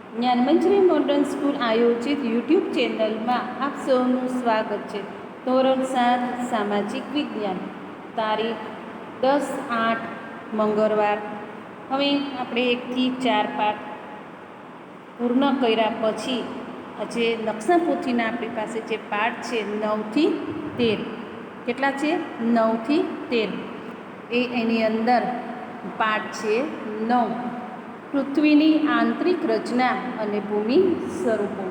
Gyanmanjari modern school આયોજિત YouTube ચેનલમાં આપ સૌનું સ્વાગત છે. ધોરણ 7 સામાજિક વિજ્ઞાન, તારીખ 10/8 મંગળવાર. હવે આપણે 1 થી 4 પાઠ પૂર્ણ કર્યા પછી આજે નકશા પોથીના આપણી પાસે જે પાઠ છે 9 થી 13. કેટલા છે? 9 થી 13. એની અંદર પાઠ છે 9, પૃથ્વીની આંતરિક રચના અને ભૂમિ સ્વરૂપો.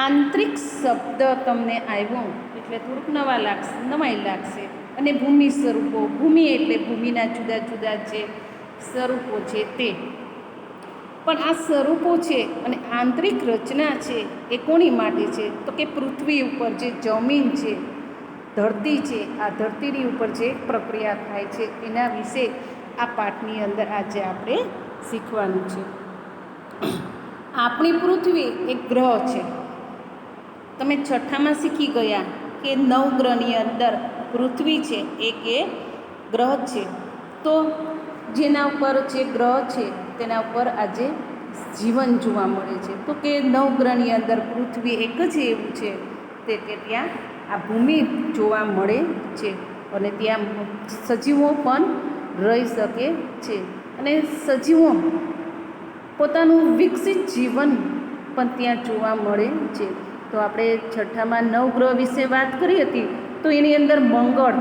આંતરિક શબ્દ તમને આવ્યો એટલે થોડુંક નવાઈ લાગશે. અને ભૂમિ સ્વરૂપો, ભૂમિ એટલે ભૂમિના જુદા જુદા જે સ્વરૂપો છે તે. પણ આ સ્વરૂપો છે અને આંતરિક રચના છે એ કોની માટે છે? તો કે પૃથ્વી ઉપર જે જમીન છે, ધરતી છે, આ ધરતીની ઉપર જે પ્રક્રિયા થાય છે એના વિશે આ પાઠની અંદર આજે આપણે શીખવાનું છે. આપણી પૃથ્વી એક ગ્રહ છે. તમે છઠ્ઠામાં શીખી ગયા કે 9 ગ્રહની અંદર પૃથ્વી છે એક એ ગ્રહ છે. તો જેના ઉપર જે ગ્રહ છે તેના ઉપર આજે જીવન જોવા મળે છે. તો કે 9 ગ્રહની અંદર પૃથ્વી એક જ એવું છે તે કે ત્યાં આ ભૂમિ જોવા મળે છે અને ત્યાં સજીવો પણ રહી શકે છે અને સજીવો પોતાનું વિકસિત જીવન પણ ત્યાં જોવા મળે છે. તો આપણે છઠ્ઠામાં 9 ગ્રહ વિશે વાત કરી હતી. તો એની અંદર મંગળ,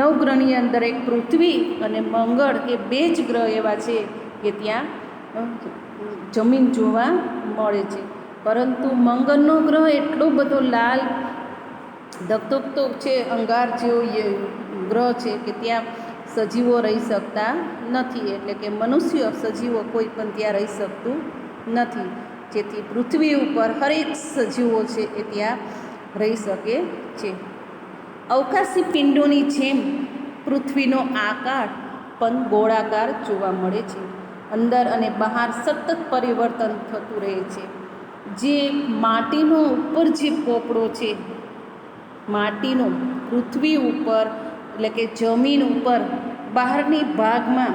9 ગ્રહની અંદર એક પૃથ્વી અને મંગળ એ 2 જ ગ્રહ એવા છે કે ત્યાં જમીન જોવા મળે છે. પરંતુ મંગળનો ગ્રહ એટલો બધો લાલ ધગધગતો છે, અંગાર જેવો ગ્રહ છે કે ત્યાં સજીવો રહી શકતા નથી. એટલે કે મનુષ્ય સજીવો કોઈ પણ ત્યાં રહી શકતું નથી. જેથી પૃથ્વી ઉપર હરેક સજીવો છે એ ત્યાં રહી શકે છે. અવકાશી પિંડોની જેમ પૃથ્વીનો આકાર પણ ગોળાકાર જોવા મળે છે. અંદર અને બહાર સતત પરિવર્તન થતું રહે છે. જે માટીનો ઉપર જે પોપડો છે, માટીનો પૃથ્વી ઉપર એટલે કે જમીન ઉપર બહારની ભાગમાં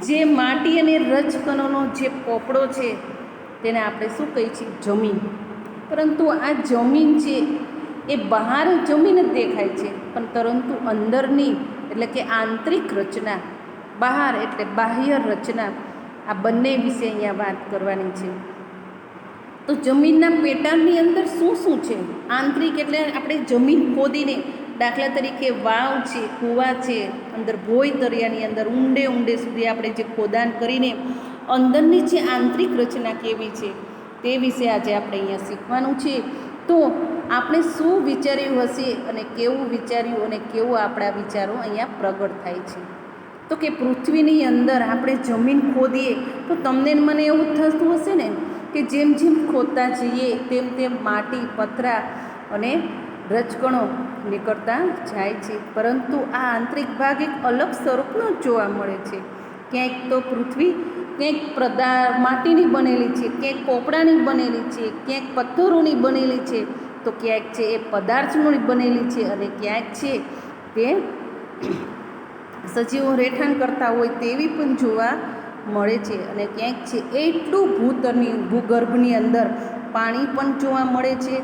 જે માટી અને રજકણોનો જે પોપડો છે તેને આપણે શું કહીએ છીએ? જમીન. પરંતુ આ જમીન છે એ બહાર જમીન જ દેખાય છે, પણ પરંતુ અંદરની એટલે કે આંતરિક રચના, બહાર એટલે બાહ્ય રચના, આ બંને વિશે અહીંયા વાત કરવાની છે. તો જમીનના પેટાળની અંદર શું શું છે? આંતરિક એટલે આપણે જમીન ખોદીને, દાખલા તરીકે વાવ છે, કૂવા છે, અંદર ભોય દરિયાની અંદર ઊંડે સુધી આપણે જે ખોદાણ કરીને અંદરની જે આંતરિક રચના કેવી છે તે વિશે આજે આપણે અહીંયા શીખવાનું છે. તો આપણે શું વિચાર્યું હશે અને કેવું વિચાર્યું અને કેવું આપણા વિચારો અહીંયા પ્રગટ થાય છે? તો કે પૃથ્વીની અંદર આપણે જમીન ખોદીએ તો તમને મને એવું થતું હશે ને કે જેમ જેમ ખોદતા જઈએ તેમ તેમ માટી, પથરા અને રજકણો નીકળતા જાય છે. પરંતુ આ આંતરિક ભાગ એક અલગ સ્વરૂપનો જોવા મળે છે. ક્યાંક તો પૃથ્વી ક્યાંક માટીની બનેલી છે, ક્યાંક પોપડાની બનેલી છે, ક્યાંક પથ્થરોની બનેલી છે, તો ક્યાંક છે એ પદાર્થની બનેલી છે અને ક્યાંક છે તે સજીવો રહેઠાણ કરતા હોય તેવી પણ જોવા મળે છે. અને ક્યાંક છે એટલું ભૂગર્ભની અંદર પાણી પણ જોવા મળે છે.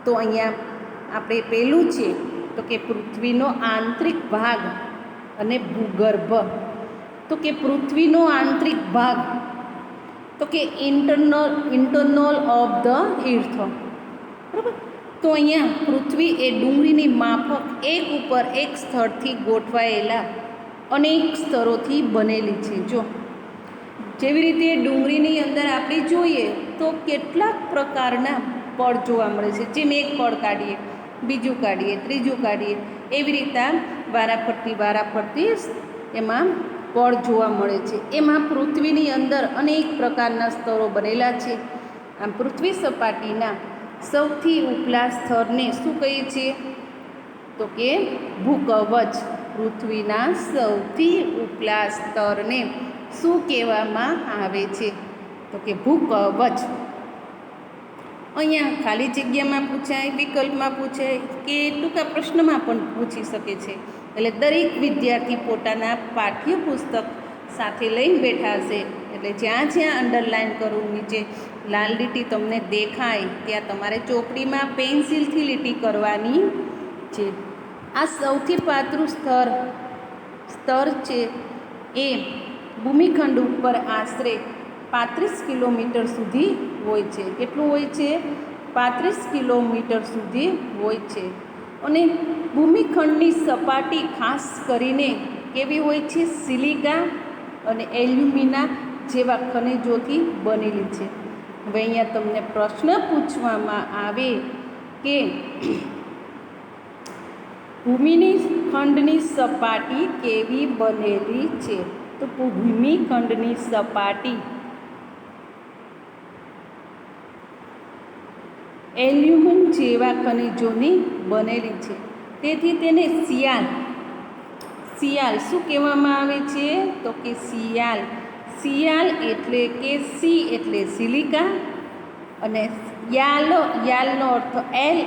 તો અહીંયા આપણે પહેલું છે તો કે પૃથ્વીનો આંતરિક ભાગ અને ભૂગર્ભ. તો કે પૃથ્વીનો આંતરિક ભાગ તો કે ઇન્ટરનલ ઓફ ધ અર્થ. બરાબર? તો અહીંયા પૃથ્વી એ ડુંગળીની માફક એક ઉપર એક સ્થળથી ગોઠવાયેલા અનેક સ્તરોથી બનેલી છે. જો જેવી રીતે ડુંગળીની અંદર આપણે જોઈએ તો કેટલાક પ્રકારના પડ જોવા મળે છે. જેમ એક પડ કાઢીએ, બીજું કાઢીએ, ત્રીજું કાઢીએ, એવી રીતે વારાફરતી એમાં પડ જોવા મળે છે. એમાં પૃથ્વીની અંદર અનેક પ્રકારના સ્તરો બનેલા છે. આમ પૃથ્વી સપાટીના સૌથી ઉપલા સ્તરને શું કહીએ છીએ? તો કે ભૂકવચ. પૃથ્વીના સૌથી ઉપલા સ્તરને શું કહેવામાં આવે છે? તો કે ભૂકવચ. અહીંયા ખાલી જગ્યામાં પૂછાય, વિકલ્પમાં પૂછાય કે ટૂંકા પ્રશ્નમાં પણ પૂછી શકે છે. એટલે દરેક વિદ્યાર્થી પોતાના પાઠ્યપુસ્તક સાથે લઈને બેઠા હશે એટલે જ્યાં જ્યાં અંડરલાઇન કરું, નીચે લાલ લીટી તમને દેખાય ત્યાં તમારે ચોપડીમાં પેન્સિલથી લીટી કરવાની છે. આ સૌથી પાતળું સ્તર છે એ ભૂમિખંડ ઉપર આશરે 35 કિલોમીટર સુધી હોય છે. કેટલું હોય છે? 35 કિલોમીટર સુધી હોય છે. અને ભૂમિખંડની સપાટી ખાસ કરીને કેવી હોય છે? સિલિકા અને એલ્યુમિના જેવા ખનિજોથી બનેલી છે. હવે અહીંયા તમને પ્રશ્ન પૂછવામાં આવે કે ભૂમિખંડની સપાટી કેવી બનેલી છે? તો ભૂમિખંડની સપાટી એલ્યુમિન જેવા ખનિજોની બનેલી છે. તેથી તેને સિયાલ શું કહેવામાં આવે છે? તો કે સિયાલ એટલે કે સી એટલે સિલિકા અને યાલનો અર્થ એલ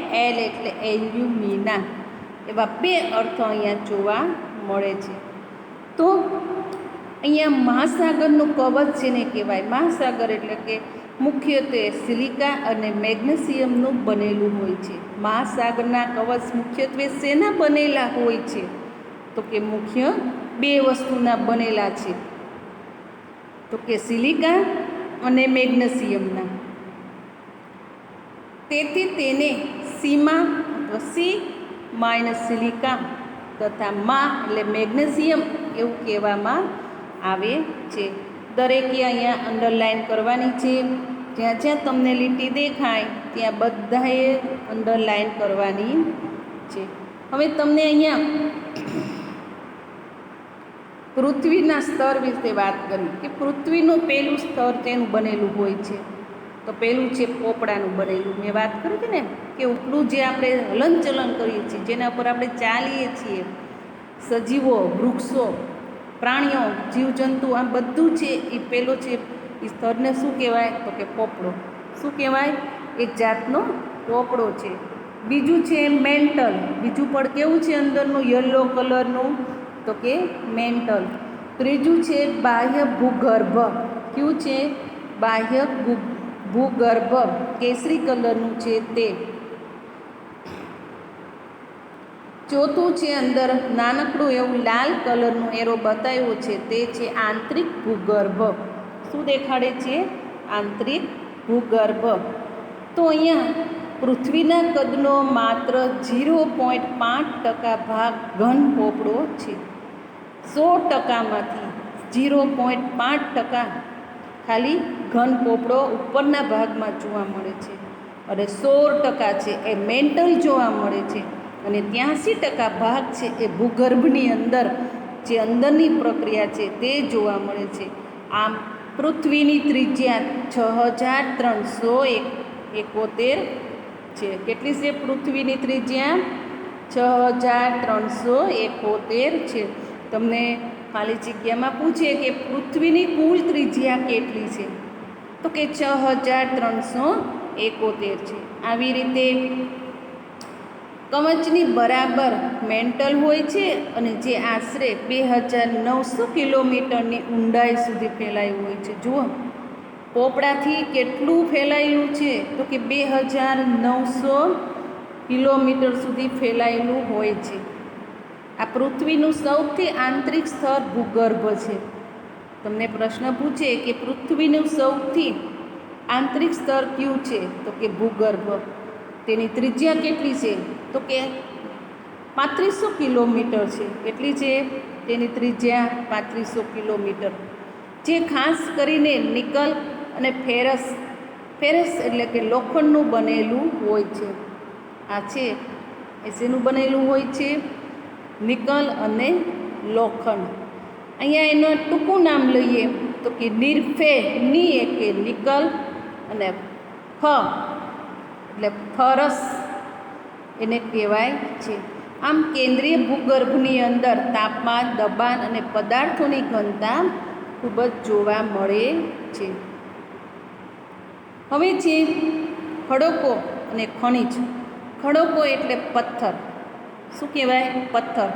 એટલે એલ્યુમિના. એવા બે અર્થો અહીંયા જોવા મળે છે. તો અહીંયા મહાસાગરનું કવચ જેને કહેવાય, મહાસાગર એટલે કે મુખ્યત્વે સિલિકા અને મેગ્નેશિયમનું બનેલું હોય છે. મહાસાગરના કવચ મુખ્યત્વે શેના બનેલા હોય છે? તો કે મુખ્ય બે વસ્તુના બનેલા છે, તો કે સિલિકા અને મેગ્નેશિયમના. તેથી તેને સીમા અથવા સી માઇનસ સિલિકા તથા એટલે મેગ્નેશિયમ એવું કહેવામાં આવે છે. દરેકે અહીંયા અંડરલાઇન કરવાની છે. જ્યાં જ્યાં તમને લીટી દેખાય ત્યાં બધાએ અંડરલાઇન કરવાની છે. હવે તમને અહીંયા પૃથ્વીના સ્તર વિશે વાત કરી કે પૃથ્વીનું પહેલું સ્તર તેનું બનેલું હોય છે. તો પહેલું છે પોપડાનું બનેલું. મેં વાત કરી હતી ને કે ઉપલું જે આપણે હલનચલન કરીએ છીએ, જેના ઉપર આપણે ચાલીએ છીએ, સજીવો, વૃક્ષો, પ્રાણીઓ, જીવજંતુ, આ બધું છે એ પહેલો છે એ સ્તરને શું કહેવાય? તો કે પોપડો. શું કહેવાય? એક જાતનો પોપડો છે. બીજું છે મેન્ટલ. બીજું પણ કેવું છે અંદરનું? યલો કલરનું, તો કે મેન્ટલ. ત્રીજું છે બાહ્ય ભૂગર્ભ. કયું છે? બાહ્ય ભૂગર્ભ, કેસરી કલરનું છે તે. ચોથું છે અંદર નાનકડું એવું લાલ કલરનું એરો બતાવ્યો છે તે છે આંતરિક ભૂગર્ભ. શું દેખાડે છે? આંતરિક ભૂગર્ભ. તો અહીંયા પૃથ્વીના કદનો માત્ર 0.5% ભાગ ઘન પોપડો છે. 100%માંથી 0.5% ખાલી ઘન પોપડો ઉપરના ભાગમાં જોવા મળે છે અને 100% છે એ મેન્ટલ જોવા મળે છે અને 83% ભાગ છે એ ભૂગર્ભની અંદર જે અંદરની પ્રક્રિયા છે તે જોવા મળે છે. આમ પૃથ્વીની ત્રિજ્યા 6371 છે. કેટલી છે પૃથ્વીની ત્રિજ્યા? 6371 છે. તમને ખાલી જગ્યામાં પૂછે કે પૃથ્વીની કુલ ત્રિજ્યા કેટલી છે? તો કે 6371 છે. આવી રીતે કવચની બરાબર મેન્ટલ હોય છે અને જે આશરે 2900 કિલોમીટરની ઊંડાઈ સુધી ફેલાયું હોય છે. જુઓ પોપડાથી કેટલું ફેલાયેલું છે? તો કે 2900 કિલોમીટર સુધી ફેલાયેલું હોય છે. આ પૃથ્વીનું સૌથી આંતરિક સ્તર ભૂગર્ભ છે. તમને પ્રશ્ન પૂછે કે પૃથ્વીનું સૌથી આંતરિક સ્તર કયું છે? તો કે ભૂગર્ભ. તેની ત્રિજ્યા કેટલી છે? તો કે 3500 કિલોમીટર છે. કેટલી છે તેની ત્રિજ્યા? 3500 કિલોમીટર. જે ખાસ કરીને નિકલ અને ફેરસ એટલે કે લોખંડનું બનેલું હોય છે. આ છે એ શેનું બનેલું હોય છે? નિકલ અને લોખંડ. અહીંયા એનું ટૂંકું નામ લઈએ તો કે ની કે નિકલ અને એટલે ફરસ એને કહેવાય છે. આમ કેન્દ્રીય ભૂગર્ભની અંદર તાપમાન, દબાણ અને પદાર્થોની ઘનતા ખૂબ જ જોવા મળે છે. હવે છે ખડકો અને ખનિજ. ખડકો એટલે પથ્થર. શું કહેવાય? પથ્થર.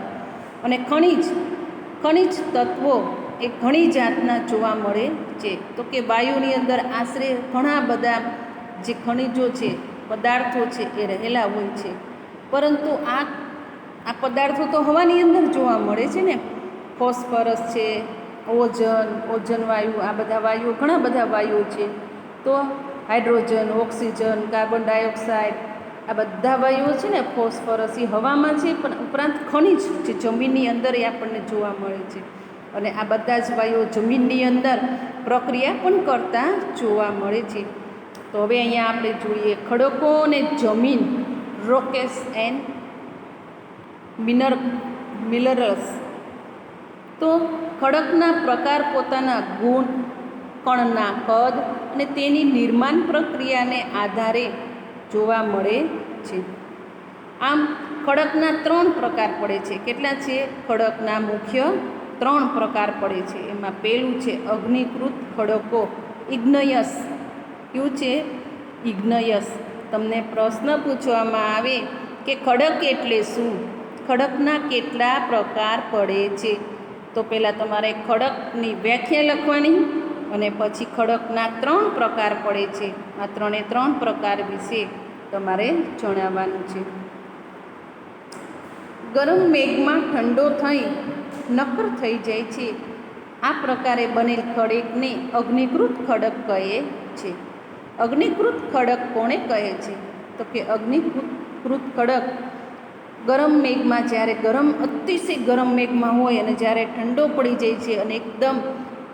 અને ખનિજ તત્વો એ ઘણી જાતના જોવા મળે છે. તો કે વાયુની અંદર આશરે ઘણા બધા જે ખનિજો છે, પદાર્થો છે એ રહેલા હોય છે. પરંતુ આ પદાર્થો તો હવાની અંદર જોવા મળે છે ને. ફોસ્ફરસ છે, ઓઝોન વાયુ, આ બધા વાયુઓ, ઘણા બધા વાયુઓ છે. તો હાઇડ્રોજન, ઓક્સિજન, કાર્બન ડાયોક્સાઇડ, આ બધા વાયુઓ છે ને, ફોસ્ફરસ એ હવામાં છે, પણ ઉપરાંત ખનિજ જે જમીનની અંદર એ આપણને જોવા મળે છે. અને આ બધા જ વાયુઓ જમીનની અંદર પ્રક્રિયા પણ કરતા જોવા મળે છે. તો હવે અહીંયા આપણે જોઈએ ખડકો અને જમીન, રોકેસ એન્ડ મિનરલ્સ. તો ખડકના પ્રકાર પોતાના ગુણ, કણના કદ અને તેની નિર્માણ પ્રક્રિયાને આધારે જોવા મળે છે. આમ ખડકના 3 પ્રકાર પડે છે. કેટલા છે? ખડકના મુખ્ય 3 પ્રકાર પડે છે. એમાં પહેલું છે અગ્નિકૃત ખડકો, ઇગ્નયસ. કયું છે? ઇગ્નયસ. તમને પ્રશ્ન પૂછવામાં આવે કે ખડક એટલે શું, ખડકના કેટલા પ્રકાર પડે છે, તો પહેલાં તમારે ખડકની વ્યાખ્યા લખવાની અને પછી ખડકના 3 પ્રકાર પડે છે. આ 3 પ્રકાર વિશે તમારે જણાવવાનું છે. ગરમ મેઘમાં ઠંડો થઈ નક્કર થઈ જાય છે. આ પ્રકારે બનેલ ખડકને અગ્નિકૃત ખડક કહે છે. અગ્નિકૃત ખડક કોને કહે છે? તો કે અગ્નિકૃત ખડક ગરમ મેઘમાં, જ્યારે અતિશય ગરમ મેઘમાં હોય અને જ્યારે ઠંડો પડી જાય છે અને એકદમ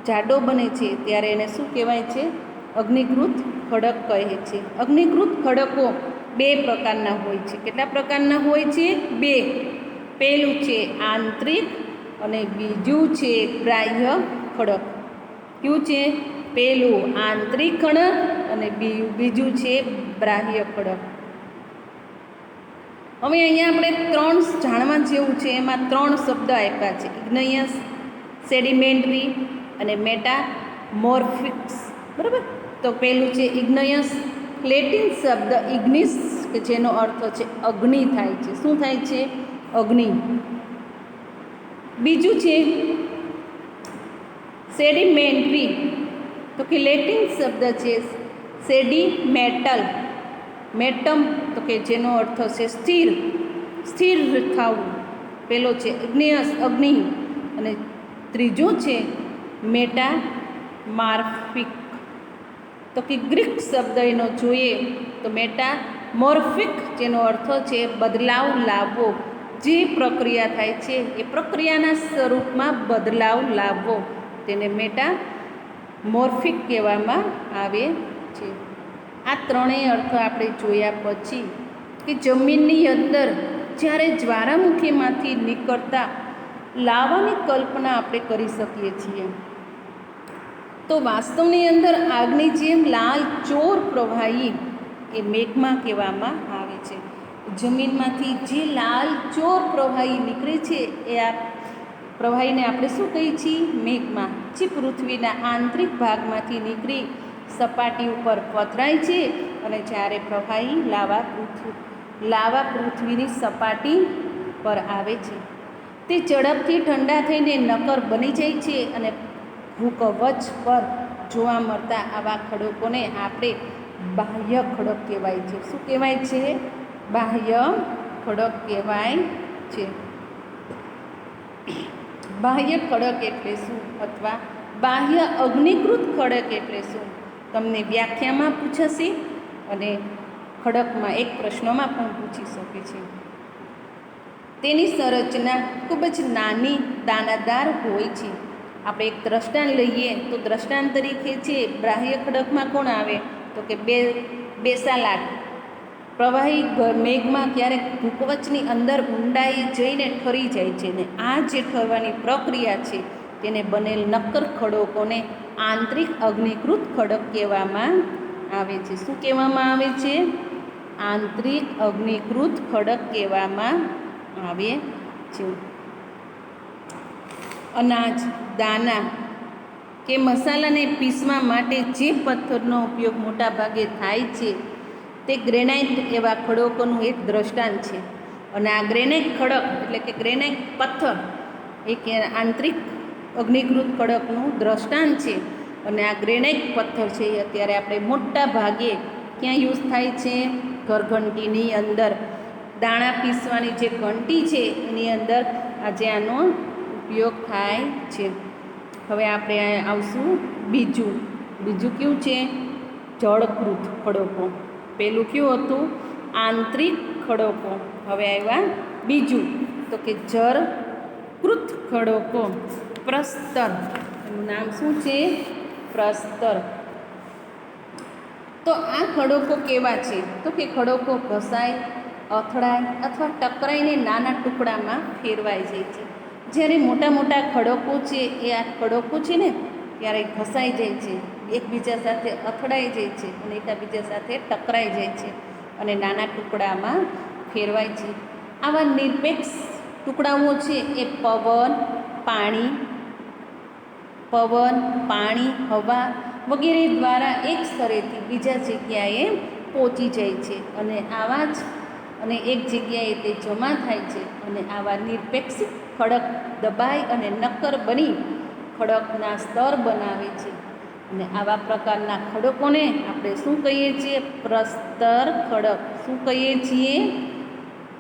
જાડો બને છે, ત્યારે એને શું કહેવાય છે? અગ્નિકૃત ખડક કહે છે. અગ્નિકૃત ખડકો 2 પ્રકારના હોય છે. કેટલા પ્રકારના હોય છે? 2. પહેલું છે આંતરિક અને બીજું છે બાહ્ય ખડક. કયું છે? પહેલું આંતરિક ખડક અને બીજું છે બાહ્ય ખડક. હવે અહીંયા આપણે 3 જાણવા જેવું છે. એમાં 3 શબ્દ આપ્યા છે: ઇગ્નયસ, સેડિમેન્ટરી અને મેટામોર્ફિક્સ. બરાબર? તો પહેલું છે ઇગ્નયસ. લેટિન શબ્દ ઇગ્નિસ, કે જેનો અર્થ છે અગ્નિ થાય છે. શું થાય છે? અગ્નિ. બીજું છે સેડિમેન્ટરી, તો કે લેટિન શબ્દ છે સેડિમેટલ. મેટમ, તો કે જેનો અર્થ છે સ્થિર થવું. પેલો છે ઇગ્નિયસ, અગ્નિ, અને ત્રીજો છે મેટામાર્ફિક. તો કે ગ્રીક શબ્દ એનો જોઈએ તો મેટામોર્ફિક, જેનો અર્થ છે બદલાવ લાવવો. જે પ્રક્રિયા થાય છે એ પ્રક્રિયાના સ્વરૂપમાં બદલાવ લાવવો, તેને મેટામોર્ફિક કહેવામાં આવે છે. આ 3 અર્થ આપણે જોયા પછી કે જમીનની અંદર જ્યારે જ્વાળામુખીમાંથી નીકળતા લાવાની કલ્પના આપણે કરી શકીએ છીએ. તો વાસ્તવની અંદર આગની જેમ લાલ ચોર પ્રવાહી એ મેઘમાં કહેવામાં આવે છે. જમીનમાંથી જે લાલ ચોર પ્રવાહી નીકળે છે એ આ પ્રવાહીને આપણે શું કહીએ છીએ? મેઘમાં. જે પૃથ્વીના આંતરિક ભાગમાંથી નીકળી સપાટી ઉપર પથરાય છે અને જ્યારે પ્રવાહી લાવા પૃથ્વીની સપાટી પર આવે છે, તે ઝડપથી ઠંડા થઈને નક્કર બની જાય છે અને ભૂકવચ પર જોવા મળતા આવા ખડકોને આપણે બાહ્ય ખડક કહેવાય છે. શું કહેવાય છે? બાહ્ય ખડક કહેવાય છે. બાહ્ય ખડક એટલે શું, અથવા બાહ્ય અગ્નિકૃત ખડક એટલે શું, તમને વ્યાખ્યામાં પૂછાશે અને ખડકમાં એક પ્રશ્નમાં પણ પૂછી શકે છે. તેની સંરચના ખૂબ જ નાની દાણાદાર હોય છે. આપણે એક દ્રષ્ટાંત લઈએ તો દ્રષ્ટાંત તરીકે છે બાહ્ય ખડકમાં કોણ આવે? તો કે બેસાલાટ. પ્રવાહી મેઘમાં ક્યારેક ભૂકવચની અંદર ઊંડાઈ જઈને ઠરી જાય છે ને આ જે ઠરવાની પ્રક્રિયા છે તેને બનેલ નક્કર ખડકોને આંતરિક અગ્નિકૃત ખડક કહેવામાં આવે છે. શું કહેવામાં આવે છે? આંતરિક અગ્નિકૃત ખડક કહેવામાં આવે છે. અનાજ, દાણા કે મસાલાને પીસવા માટે જે પથ્થરનો ઉપયોગ મોટાભાગે થાય છે તે ગ્રેનાઇટ એવા ખડકોનું એક દ્રષ્ટાંત છે. અને આ ગ્રેનાઇટ ખડક એટલે કે ગ્રેનાઇટ પથ્થર એક આંતરિક અગ્નિકૃત ખડકનું દ્રષ્ટાંત છે. અને આ ગ્રેનાઇટ પથ્થર છે એ અત્યારે આપણે મોટા ભાગે ક્યાં યુઝ થાય છે? ઘરઘંટીની અંદર દાણા પીસવાની જે ઘંટી છે એની અંદર આજે આનો ઉપયોગ થાય છે. હવે આપણે આવશું બીજું કયું છે? જળકૃત ખડકો. પહેલું કયું હતું? આંતરિક ખડકો. હવે આવ્યા બીજું, તો કે જળકૃત ખડકો. પ્રસ્તર, એનું નામ શું છે? પ્રસ્તર. તો આ ખડકો કેવા છે? તો કે ખડકો ઘસાય, અથડાય અથવા ટકરાઈને નાના ટુકડામાં ફેરવાઈ જાય છે. જ્યારે મોટા મોટા ખડકો છે એ આ ખડકો છે ને ત્યારે ઘસાઈ જાય છે, એકબીજા સાથે અથડાઈ જાય છે અને એકબીજા સાથે ટકરાઈ જાય છે અને નાના ટુકડામાં ફેરવાય છે. આવા નિરપેક્ષ ટુકડાઓ છે એ પવન, પાણી, હવા વગેરે દ્વારા એક સ્થળેથી બીજા જગ્યાએ પહોંચી જાય છે અને આવા જ એક જગ્યાએ તે જમા થાય છે અને આવા નિરપેક્ષ ખડક દબાઈ અને નક્કર બની ખડકના સ્તર બનાવે છે. અને આવા પ્રકારના ખડકોને આપણે શું કહીએ છીએ? પ્રસ્તર ખડક. શું કહીએ છીએ?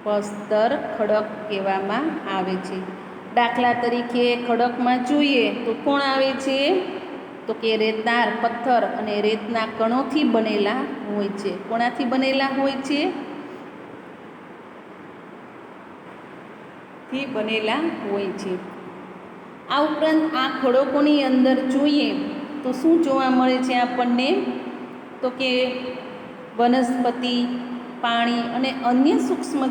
પ્રસ્તર ખડક કહેવામાં આવે છે. દાખલા તરીકે ખડકમાં જોઈએ તો કોણ આવે છે? તો કે રેતનાર પથ્થર અને રેતના કણોથી બનેલા હોય છે. કોનાથી બનેલા હોય છે? થી બનેલા હોય છે. આ ઉપરાંત આ ખડકોની અંદર જોઈએ તો શું જોવા મળે છે આપણને? તો કે વનસ્પતિ, પાણી અને અન્ય સૂક્ષ્મ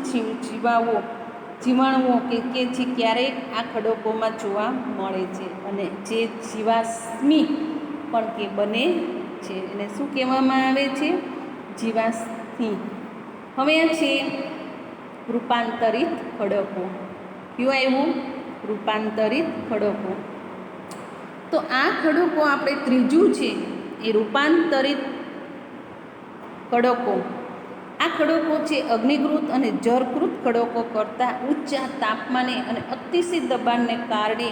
જીવાણુઓ કે જે ક્યારેક આ ખડકોમાં જોવા મળે છે અને જે જીવાશ્મી પણ કે બને છે એને શું કહેવામાં આવે છે? જીવાશ્મી. હવે આ છે રૂપાંતરિત ખડકો. કયું આવ્યું? રૂપાંતરિત ખડકો. તો આ ખડકો આપણે ત્રીજું છે એ રૂપાંતરિત ખડકો. આ ખડકો છે અગ્નિકૃત અને જળકૃત ખડકો કરતાં ઊંચા તાપમાને અને અતિશય દબાણને કારણે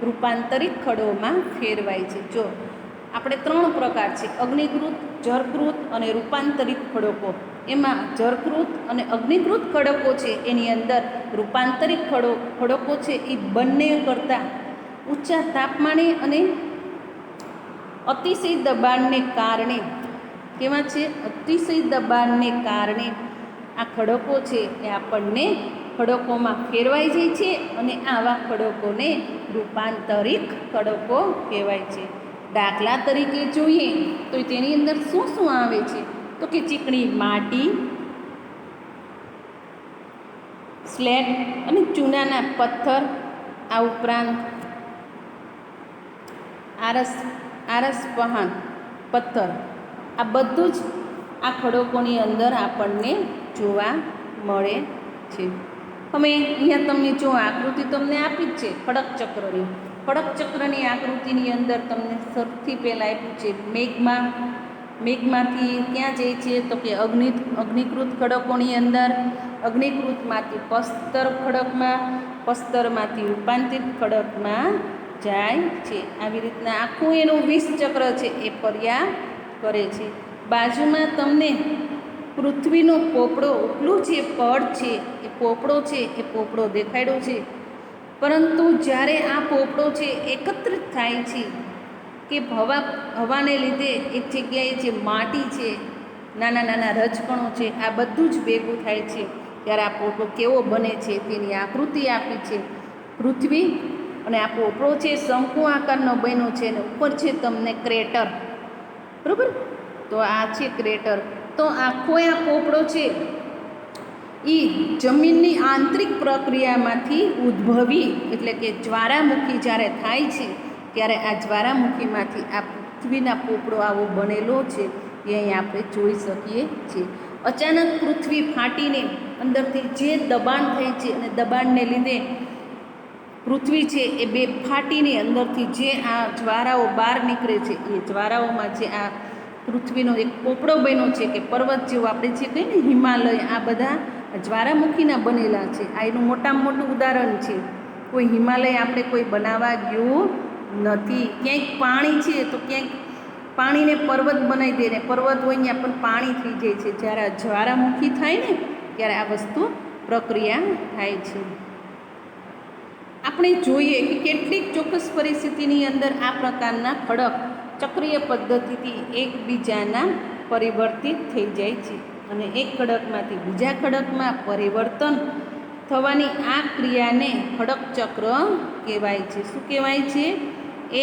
રૂપાંતરિત ખડકોમાં ફેરવાય છે. જો આપણે 3 પ્રકાર છે: અગ્નિકૃત, જળકૃત અને રૂપાંતરિત ખડકો. એમાં જળકૃત અને અગ્નિકૃત ખડકો છે એની અંદર રૂપાંતરિત ખડકો છે એ બંને કરતાં ઊંચા તાપમાને અને અતિશય દબાણને કારણે કેવા છે? અતિશય દબાણને કારણે આ ખડકો છે એ આપણને ખડકોમાં ફેરવાઈ જાય છે અને આવા ખડકોને રૂપાંતરિત ખડકો કહેવાય છે. દાખલા તરીકે જોઈએ તો તેની અંદર શું શું આવે છે? તો કે ચીકણી માટી, સ્લેટ અને ચૂનાના પથ્થર, આ ઉપરાંત આરસપહાણ પથ્થર, આ બધું જ આ ખડકોની અંદર આપણને જોવા મળે છે. હવે અહીંયા તમને જો આકૃતિ તમને આપી જ છે ખડક ચક્રની આકૃતિની અંદર તમને સૌથી પહેલાં આપ્યું છે મેઘમાંથી ક્યાં જાય છે? તો કે અગ્નિકૃત ખડકોની અંદર, અગ્નિકૃતમાંથી પસ્તર ખડકમાં, પસ્તરમાંથી રૂપાંતરિત ખડકમાં જાય છે. આવી રીતના આખું એનું 20 ચક્ર છે એ ફર્યા કરે છે. બાજુમાં તમને પૃથ્વીનો પોપડો, ઉપલું જે પડ છે એ પોપડો દેખાડ્યો છે. પરંતુ જ્યારે આ પોપડો છે એકત્રિત થાય છે કે હવાને લીધે એક જગ્યાએ જે માટી છે, નાના નાના રજકણો છે, આ બધું જ ભેગું થાય છે ત્યારે આ પોપડો કેવો બને છે તેની આકૃતિ આપી છે. પૃથ્વી અને આ પોપડો છે શંકુ આકારનો બન્યો છે અને ઉપર છે તમને ક્રેટર. બરાબર? તો આ છે ક્રેટર. તો આખો આ પોપડો છે એ જમીનની આંતરિક પ્રક્રિયામાંથી ઉદ્ભવી, એટલે કે જ્વાળામુખી જ્યારે થાય છે ત્યારે આ જ્વાળામુખીમાંથી આ પૃથ્વીના પોપડો આવો બનેલો છે એ અહીં આપણે જોઈ શકીએ છીએ. અચાનક પૃથ્વી ફાટીને અંદરથી જે દબાણ થાય છે અને દબાણને લીધે પૃથ્વી છે એ બે ફાટીને અંદરથી જે આ જ્વાળાઓ બહાર નીકળે છે એ જ્વાળાઓમાં જે આ પૃથ્વીનો એક પોપડો બન્યો છે કે પર્વત જેવો આપણે જે કહીએ ને હિમાલય, આ બધા જ્વાળામુખીના બનેલા છે. આ એનું મોટામાં મોટું ઉદાહરણ છે. કોઈ હિમાલય આપણે કોઈ બનાવવા ગયું નથી. ક્યાંક પાણી છે તો ક્યાંક પાણીને પર્વત બનાવી દે ને પર્વત હોય ત્યાં પણ પાણી થઈ જાય છે. જ્યારે જ્વાળામુખી થાય ને ત્યારે આ વસ્તુ પ્રક્રિયા થાય છે. આપણે જોઈએ કે કેટલીક ચોક્કસ પરિસ્થિતિની અંદર આ પ્રકારના ખડક ચક્રીય પદ્ધતિથી એકબીજાના પરિવર્તિત થઈ જાય છે અને એક ખડકમાંથી બીજા ખડકમાં પરિવર્તન થવાની આ ક્રિયાને ખડક ચક્ર કહેવાય છે. શું કહેવાય છે?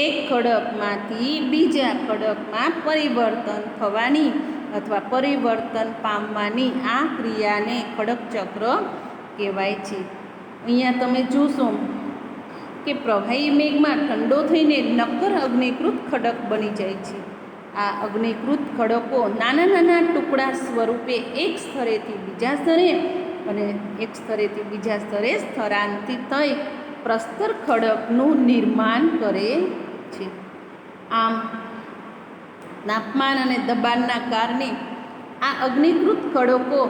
એક ખડકમાંથી બીજા ખડકમાં પરિવર્તન થવાની અથવા પરિવર્તન પામવાની આ ક્રિયાને ખડક ચક્ર કહેવાય છે. અહીંયા તમે જોશો કે પ્રવાહી મેઘમાં ઠંડો થઈને નક્કર અગ્નિકૃત ખડક બની જાય છે. આ અગ્નિકૃત ખડકો નાના નાના ટુકડા સ્વરૂપે એક સ્તરેથી બીજા સ્તરે અને એક સ્તરેથી બીજા સ્તરે સ્થળાંતરિત થઈ પ્રસ્તર ખડકનું નિર્માણ કરે છે. આમ તાપમાન અને દબાણના કારણે આ અગ્નિકૃત ખડકો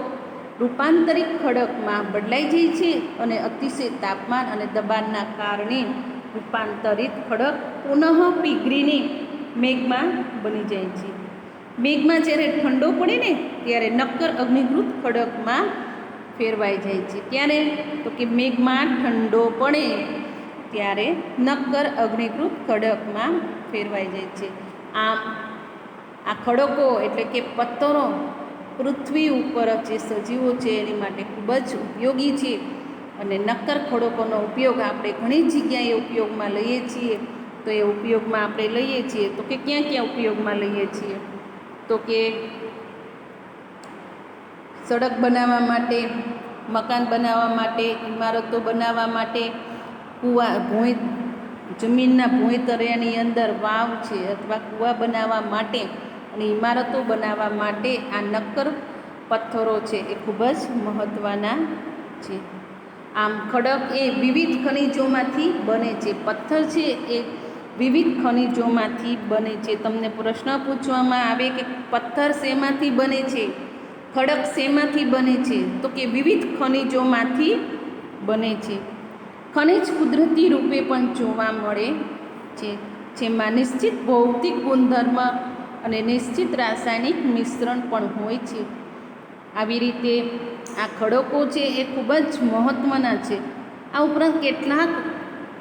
રૂપાંતરિત ખડકમાં બદલાઈ જાય છે અને અતિશય તાપમાન અને દબાણના કારણે રૂપાંતરિત ખડક પુનઃ પીગળીને મેઘમાં બની જાય છે. મેઘમાં જ્યારે ઠંડો પડે ને ત્યારે નક્કર અગ્નિકૃત ખડકમાં ફેરવાઈ જાય છે. ત્યારે તો કે મેઘમાં ઠંડો પડે ત્યારે નક્કર અગ્નિકૃત ખડકમાં ફેરવાઈ જાય છે. આમ આ ખડકો એટલે કે પથ્થરો પૃથ્વી ઉપર જે સજીવો છે એની માટે ખૂબ જ ઉપયોગી છે અને નક્કર ખડકોનો ઉપયોગ આપણે ઘણી જગ્યાએ ઉપયોગમાં લઈએ છીએ. તો એ ઉપયોગમાં આપણે લઈએ છીએ તો કે ક્યાં ક્યાં ઉપયોગમાં લઈએ છીએ? તો કે સડક બનાવવા માટે, મકાન બનાવવા માટે, ઇમારતો બનાવવા માટે, કૂવા જમીનના ભોંયતળિયાની અંદર વાવ છે અથવા કૂવા બનાવવા માટે અને ઇમારતો બનાવવા માટે આ નક્કર પથ્થરો છે એ ખૂબ જ મહત્ત્વના છે. આમ ખડક એ વિવિધ ખનિજોમાંથી બને છે. પથ્થર છે એ વિવિધ ખનિજોમાંથી બને છે. તમને પ્રશ્ન પૂછવામાં આવે કે પથ્થર શેમાંથી બને છે, ખડક શેમાંથી બને છે? તો કે વિવિધ ખનિજોમાંથી બને છે. ખનિજ કુદરતી રૂપે પણ જોવા મળે છે, જેમાં નિશ્ચિત ભૌતિક ગુણધર્મ અને નિશ્ચિત રાસાયણિક મિશ્રણ પણ હોય છે. આવી રીતે આ ખડકો છે એ ખૂબ જ મહત્ત્વના છે. આ ઉપરાંત કેટલાક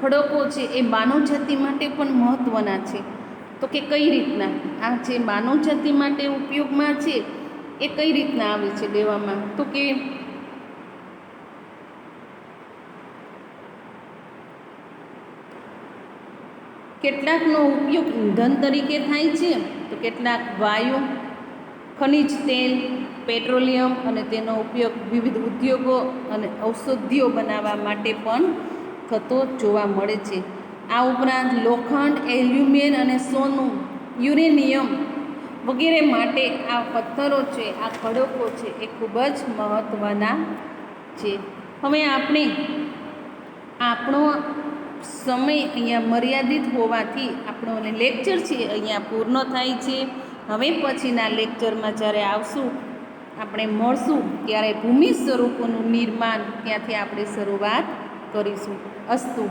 ખડકો છે એ માનવજાતિ માટે પણ મહત્ત્વના છે. તો કે કઈ રીતના આ જે માનવજાતિ માટે ઉપયોગમાં છે એ કઈ રીતના આવે છે લેવામાં? તો કે કેટલાકનો ઉપયોગ ઈંધણ તરીકે થાય છે તો કેટલાક વાયુ, ખનિજ તેલ, પેટ્રોલિયમ અને તેનો ઉપયોગ વિવિધ ઉદ્યોગો અને ઔષધિઓ બનાવવા માટે પણ થતો જોવા મળે છે. આ ઉપરાંત લોખંડ, એલ્યુમિનિયમ અને સોનું, યુરેનિયમ વગેરે માટે આ પથ્થરો છે, આ ખડકો છે એ ખૂબ જ મહત્ત્વના છે. હવે આપણે આપણો સમય અહીંયા મર્યાદિત હોવાથી આપણો લેક્ચર છે અહીંયા પૂર્ણ થાય છે. હવે પછીના લેક્ચરમાં જ્યારે આવશું આપણે મળશું ત્યારે ભૂમિ સ્વરૂપોનું નિર્માણ ત્યાંથી આપણે શરૂઆત કરીશું. અસ્તુ.